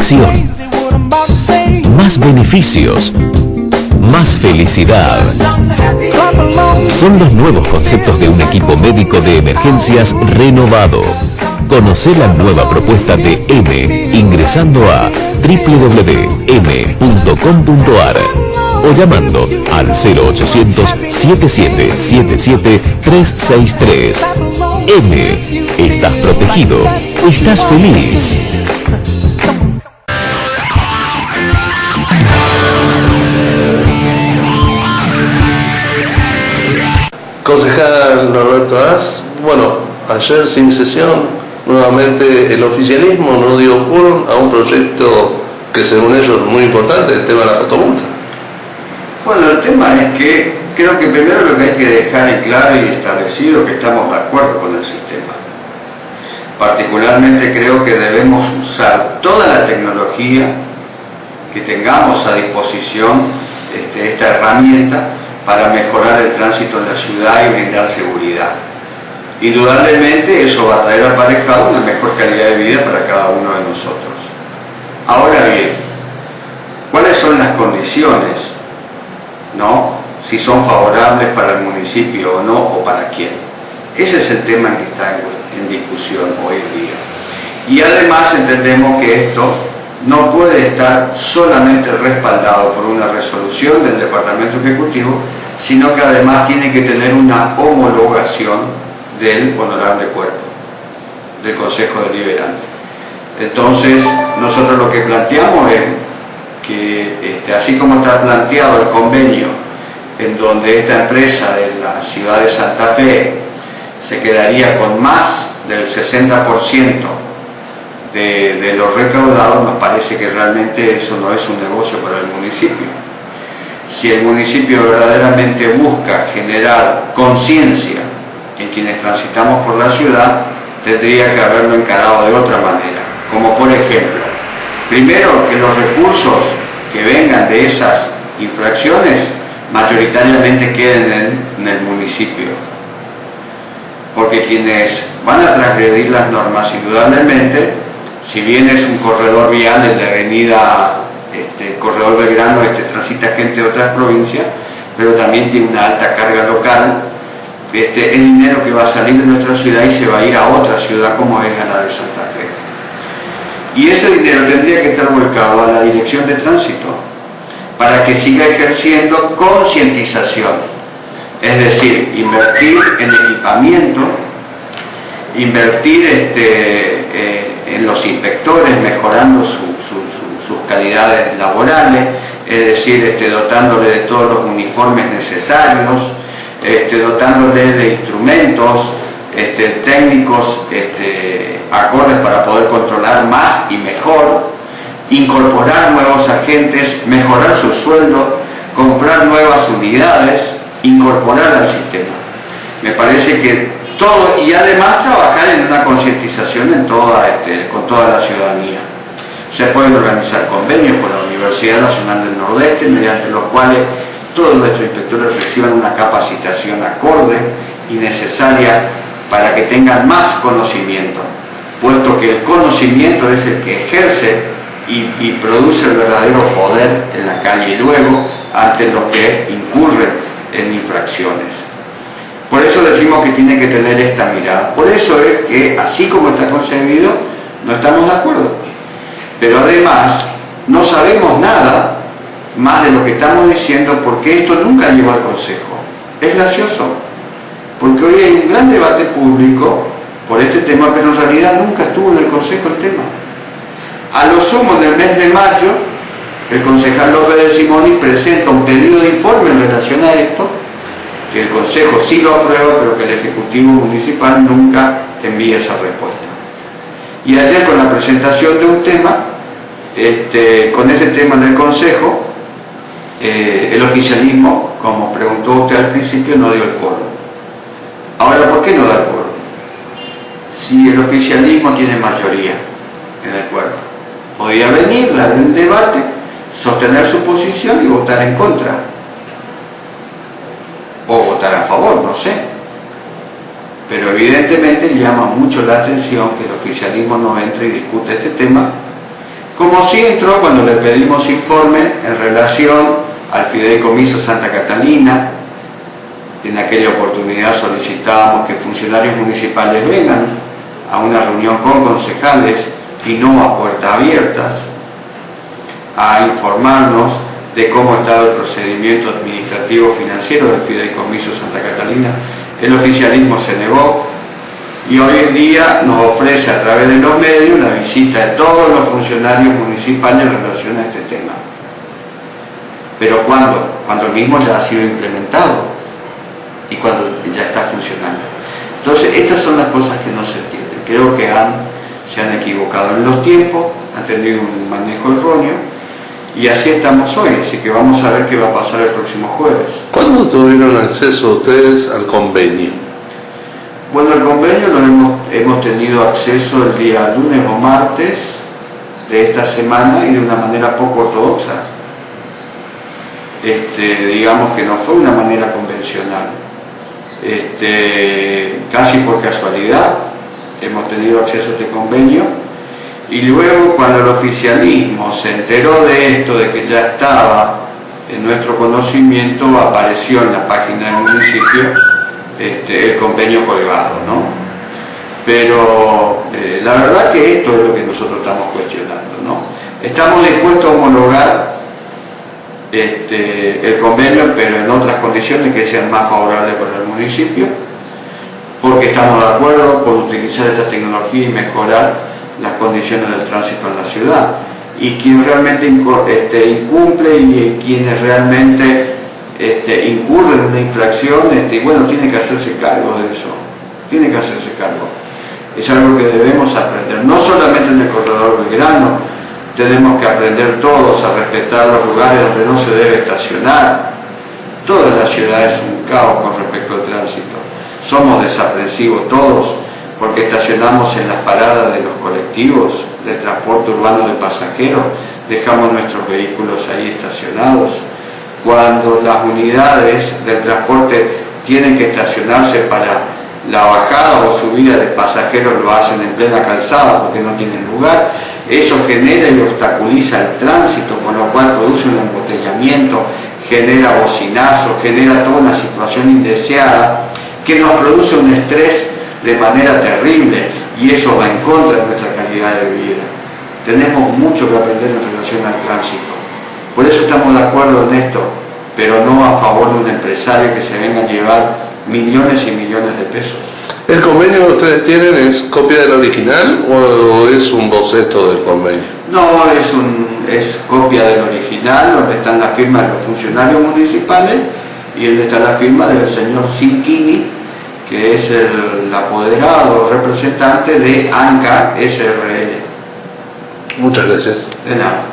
satisfacción, más beneficios, más felicidad. Son los nuevos conceptos de un equipo médico de emergencias renovado. Conoce la nueva propuesta de M ingresando a www.m.com.ar o llamando al 0800 7777 363. M. Estás protegido. Estás feliz. Concejal Norberto As, bueno, ayer sin sesión, nuevamente el oficialismo no dio quórum a un proyecto que según ellos es muy importante, el tema de la fotomulta. Bueno, el tema es que creo que primero lo que hay que dejar en claro y establecido es que estamos de acuerdo con el sistema. Particularmente creo que debemos usar toda la tecnología que tengamos a disposición, esta herramienta, para mejorar el tránsito en la ciudad y brindar seguridad. Indudablemente eso va a traer aparejado una mejor calidad de vida para cada uno de nosotros. Ahora bien, ¿cuáles son las condiciones? ¿No? Si son favorables para el municipio o no, o para quién. Ese es el tema que está en discusión hoy en día. Y además entendemos que esto no puede estar solamente respaldado por una resolución del Departamento Ejecutivo, sino que además tiene que tener una homologación del Honorable Cuerpo, del Consejo Deliberante. Entonces, nosotros lo que planteamos es que, así como está planteado el convenio, en donde esta empresa de la ciudad de Santa Fe se quedaría con más del 60% de lo recaudado, nos parece que realmente eso no es un negocio para el municipio. Si el municipio verdaderamente busca generar conciencia en quienes transitamos por la ciudad, tendría que haberlo encarado de otra manera, como por ejemplo, primero que los recursos que vengan de esas infracciones mayoritariamente queden en el municipio, porque quienes van a transgredir las normas indudablemente, si bien es un corredor vial en la avenida Corredor Belgrano, transita gente de otras provincias, pero también tiene una alta carga local, es dinero que va a salir de nuestra ciudad y se va a ir a otra ciudad como es a la de Santa Fe. Y ese dinero tendría que estar volcado a la Dirección de Tránsito para que siga ejerciendo concientización, es decir, invertir en equipamiento, invertir en los inspectores, mejorando sus calidades laborales, es decir, dotándole de todos los uniformes necesarios, dotándole de instrumentos técnicos acordes para poder controlar más y mejor, incorporar nuevos agentes, mejorar su sueldo, comprar nuevas unidades, incorporar al sistema. Me parece que todo, y además trabajar en una concientización con toda la ciudadanía. Se pueden organizar convenios con la Universidad Nacional del Nordeste, mediante los cuales todos nuestros inspectores reciban una capacitación acorde y necesaria para que tengan más conocimiento, puesto que el conocimiento es el que ejerce y produce el verdadero poder en la calle y luego ante los que incurren en infracciones. Por eso decimos que tiene que tener esta mirada. Por eso es que, así como está concebido, no estamos de acuerdo. Pero además, no sabemos nada más de lo que estamos diciendo, porque esto nunca llegó al Consejo. Es gracioso, porque hoy hay un gran debate público por este tema, pero en realidad nunca estuvo en el Consejo el tema. A lo sumo, en el mes de mayo, el concejal López de Simoni presenta un pedido de informe en relación a esto, que el Consejo sí lo aprueba, pero que el Ejecutivo Municipal nunca envía esa respuesta. Y ayer, con la presentación de un tema, con ese tema del Consejo, el oficialismo, como preguntó usted al principio, no dio el quórum. Ahora, ¿por qué no da el quórum? Si el oficialismo tiene mayoría en el cuerpo, podía venir, dar el debate, sostener su posición y votar en contra. O votar a favor, no sé. Pero evidentemente llama mucho la atención que el oficialismo no entre y discute este tema, Como sí entró cuando le pedimos informe en relación al Fideicomiso Santa Catalina. En aquella oportunidad solicitábamos que funcionarios municipales vengan a una reunión con concejales y no a puertas abiertas, a informarnos de cómo estaba el procedimiento administrativo financiero del Fideicomiso Santa Catalina. El oficialismo se negó y hoy en día nos ofrece a través de los medios la visita de todos los funcionarios municipales en relación a este tema. Pero ¿cuándo? Cuando el mismo ya ha sido implementado y cuando ya está funcionando. Entonces, estas son las cosas que no se entienden. Creo que se han equivocado en los tiempos, han tenido un manejo erróneo y así estamos hoy. Así que vamos a ver qué va a pasar el próximo jueves. ¿Cuándo tuvieron acceso ustedes al convenio? Bueno, el convenio lo hemos tenido acceso el día lunes o martes de esta semana y de una manera poco ortodoxa. Digamos que no fue una manera convencional. Casi por casualidad hemos tenido acceso a este convenio y luego cuando el oficialismo se enteró de esto, de que ya estaba en nuestro conocimiento, apareció en la página del municipio el convenio colgado, ¿no? Pero la verdad que esto es lo que nosotros estamos cuestionando, ¿no? Estamos dispuestos a homologar el convenio, pero en otras condiciones que sean más favorables para el municipio, porque estamos de acuerdo con utilizar esta tecnología y mejorar las condiciones del tránsito en la ciudad. Y quien realmente incumple y quienes realmente incurren en una infracción, bueno, tiene que hacerse cargo de eso, tiene que hacerse cargo. Es algo que debemos aprender, no solamente en el corredor Belgrano. Tenemos que aprender todos a respetar los lugares donde no se debe estacionar. Toda la ciudad es un caos con respecto al tránsito. Somos desaprensivos todos porque estacionamos en las paradas de los colectivos, del transporte urbano de pasajeros, dejamos nuestros vehículos ahí estacionados. Cuando las unidades del transporte tienen que estacionarse para la bajada o subida de pasajeros, lo hacen en plena calzada porque no tienen lugar. Eso genera y obstaculiza el tránsito, con lo cual produce un embotellamiento, genera bocinazo, genera toda una situación indeseada que nos produce un estrés de manera terrible y eso va en contra de nuestra calidad de vida. Tenemos mucho que aprender en relación al tránsito. Por eso estamos de acuerdo en esto, pero no a favor de un empresario que se venga a llevar millones y millones de pesos. ¿El convenio que ustedes tienen es copia del original o es un boceto del convenio? No, es copia del original, donde están las firmas de los funcionarios municipales y donde está la firma del señor Cinquini, que es el apoderado representante de ANCA SRL. Muchas gracias. De nada.